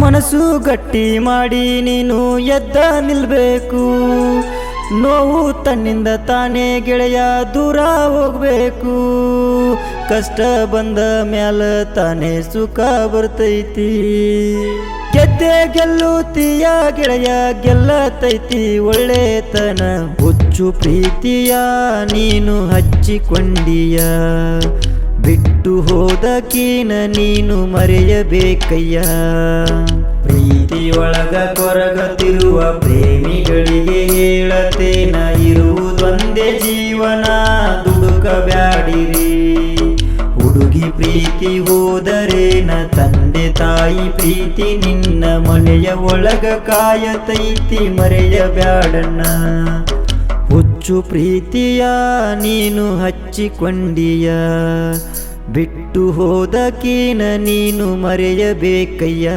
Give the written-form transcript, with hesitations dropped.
ಮನಸ್ಸು ಗಟ್ಟಿ ಮಾಡಿ ನೀನು ಎದ್ದ ನಿಲ್ಬೇಕು. ನೋವು ತನ್ನಿಂದ ತಾನೇ ಗೆಳೆಯ ದೂರ ಹೋಗ್ಬೇಕು. ಕಷ್ಟ ಬಂದ ಮ್ಯಾಲ ತಾನೇ ಸುಖ ಬರ್ತೈತಿ. ಗೆದ್ದೆ ಗೆಲ್ಲುತ್ತೀಯ ಗೆಳೆಯ ಗೆಲ್ಲತೈತಿ ಒಳ್ಳೆತನ. ಹುಚ್ಚು ಪ್ರೀತಿಯ ನೀನು ಹಚ್ಚಿಕೊಂಡಿಯ, ಬಿಟ್ಟು ಹೋದಕೀನ ನೀನು ಮರೆಯಬೇಕಯ್ಯ. ಪ್ರೀತಿಯೊಳಗ ಕೊರಗತಿರುವ ಪ್ರೇಮಿಗಳಿಗೆ ಹೇಳತೇನ, ಇರುವುದೊಂದೇ ಜೀವನ ದುಡುಕಬ್ಯಾಡಿರಿ. ಹುಡುಗಿ ಪ್ರೀತಿ ಹೋದರೇನ ತಂದೆ ತಾಯಿ ಪ್ರೀತಿ ನಿನ್ನ ಮನೆಯ ಒಳಗ ಕಾಯತೈತಿ ಮರೆಯಬ್ಯಾಡಣ್ಣ. ಹುಚ್ಚು ಪ್ರೀತಿಯ ನೀನು ಹಚ್ಚಿಕೊಂಡಿಯ, ಬಿಟ್ಟು ಹೋದಕೀನ ನೀನು ಮರೆಯಬೇಕಯ್ಯ.